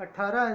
18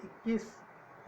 21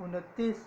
29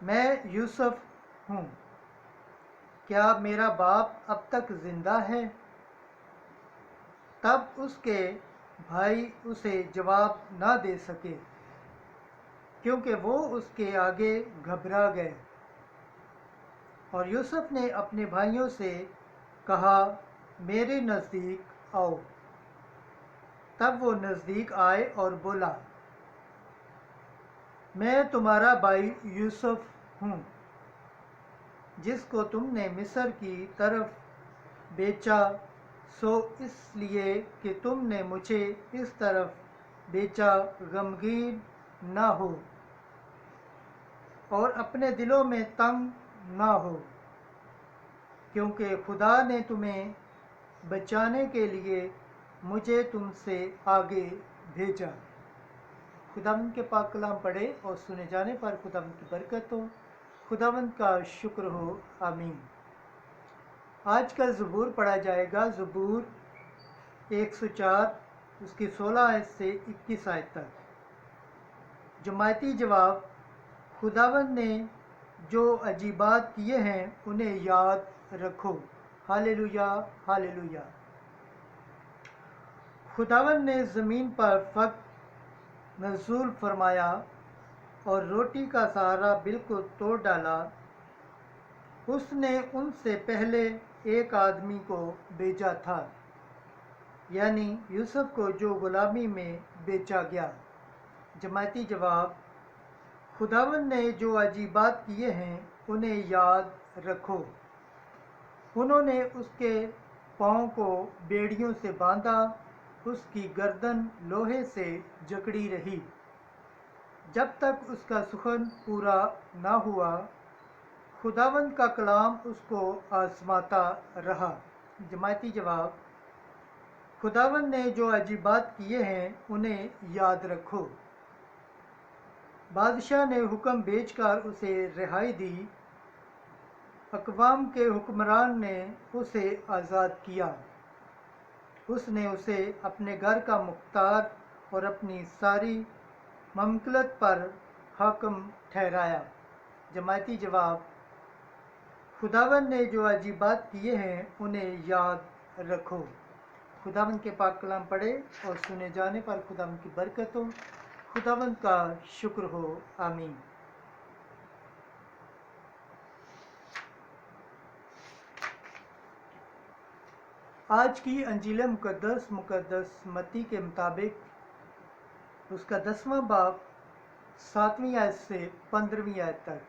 میں یوسف ہوں، کیا میرا باپ اب تک زندہ ہے؟ تب اس کے بھائی اسے جواب نہ دے سکے، کیونکہ وہ اس کے آگے گھبرا گئے۔ اور یوسف نے اپنے بھائیوں سے کہا، میرے نزدیک آؤ۔ تب وہ نزدیک آئے اور بولا، میں تمہارا بھائی یوسف ہوں، جس کو تم نے مصر کی طرف بیچا، سو اس لیے کہ تم نے مجھے اس طرف بیچا غمگین نہ ہو اور اپنے دلوں میں تنگ نہ ہو، کیونکہ خدا نے تمہیں بچانے کے لیے مجھے تم سے آگے بھیجا۔ خداوند کے پاک کلام پڑھے اور سنے جانے پر خداوند کی برکت ہو، خداوند کا شکر ہو، آمین۔ آج کا زبور پڑھا جائے گا، زبور 104، اس کی 16 آیت سے 21 آیت تک۔ جماعتی جواب: خداوند نے جو عجیبات کیے ہیں انہیں یاد رکھو۔ ہالےلویا، ہالےلویا۔ خداوند نے زمین پر فقر نزول فرمایا اور روٹی کا سہارا بالکل توڑ ڈالا۔ اس نے ان سے پہلے ایک آدمی کو بھیجا تھا، یعنی یوسف کو، جو غلامی میں بیچا گیا۔ جماعتی جواب: خداوند نے جو عجیبات کیے ہیں انہیں یاد رکھو۔ انہوں نے اس کے پاؤں کو بیڑیوں سے باندھا، اس کی گردن لوہے سے جکڑی رہی، جب تک اس کا سخن پورا نہ ہوا۔ خداوند کا کلام اس کو آزماتا رہا۔ جماعتی جواب: خداوند نے جو عجیبات کیے ہیں انہیں یاد رکھو۔ بادشاہ نے حکم بھیج کر اسے رہائی دی، اقوام کے حکمران نے اسے آزاد کیا۔ اس نے اسے اپنے گھر کا مختار اور اپنی ساری مملکت پر حاکم ٹھہرایا۔ جماعتی جواب: خداوند نے جو عجیبات کیے ہیں انہیں یاد رکھو۔ خداوند کے پاک کلام پڑھے اور سنے جانے پر خداوند کی برکت ہو، خداوند کا شکر ہو، آمین۔ آج کی انجیل مقدس متی کے مطابق اس کا 10واں باب 7ویں آیت سے 15ویں آیت تک۔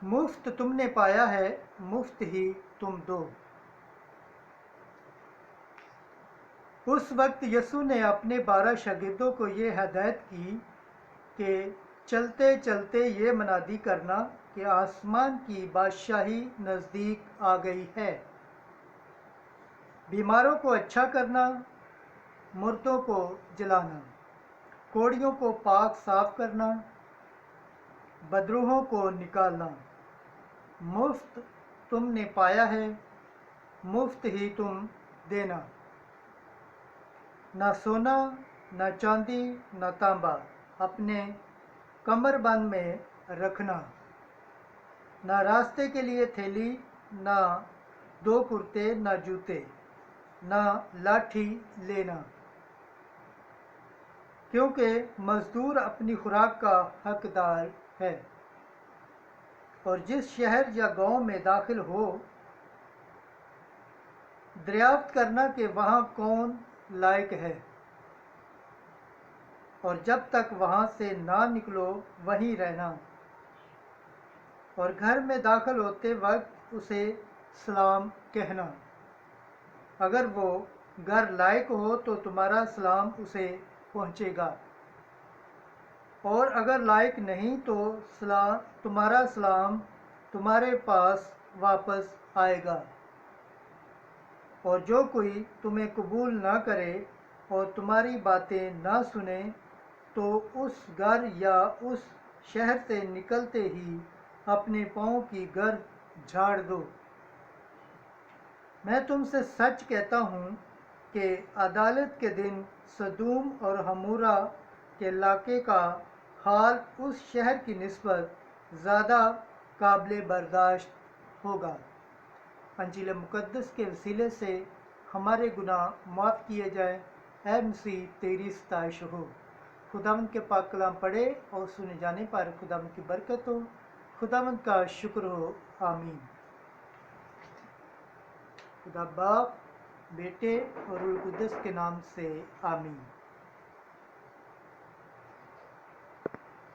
مفت تم نے پایا ہے، مفت ہی تم دو۔ اس وقت یسوع نے اپنے 12 شاگردوں کو یہ ہدایت کی کہ چلتے چلتے یہ منادی کرنا کہ آسمان کی بادشاہی نزدیک آ گئی ہے۔ بیماروں کو اچھا کرنا، مردوں کو جلانا، کوڑیوں کو پاک صاف کرنا، بدروحوں کو نکالنا۔ مفت تم نے پایا ہے، مفت ہی تم دینا۔ نہ سونا، نہ چاندی، نہ تانبا اپنے کمر بند میں رکھنا، نہ راستے کے لیے تھیلی، نہ 2 کرتے، نہ جوتے، نہ لاٹھی لینا، کیونکہ مزدور اپنی خوراک کا حقدار ہے۔ اور جس شہر یا گاؤں میں داخل ہو، دریافت کرنا کہ وہاں کون لائق ہے، اور جب تک وہاں سے نہ نکلو وہیں رہنا۔ اور گھر میں داخل ہوتے وقت اسے سلام کہنا۔ اگر وہ گھر لائق ہو تو تمہارا سلام اسے پہنچے گا، اور اگر لائق نہیں تو تمہارا سلام تمہارے پاس واپس آئے گا۔ اور جو کوئی تمہیں قبول نہ کرے اور تمہاری باتیں نہ سنے، تو اس گھر یا اس شہر سے نکلتے ہی اپنے پاؤں کی گرد جھاڑ دو۔ میں تم سے سچ کہتا ہوں کہ عدالت کے دن سدوم اور عمورہ کے علاقے کا حال اس شہر کی نسبت زیادہ قابل برداشت ہوگا۔ انجیل مقدس کے وسیلے سے ہمارے گناہ معاف کیے جائیں۔ اے مسیح تیری ستائش ہو۔ خداوند کے پاک کلام پڑھے اور سنے جانے پر خداوند کی برکت ہو۔ خداوند کا شکر ہو، آمین۔ خدا باپ، بیٹے اور روح القدس کے نام سے آمین۔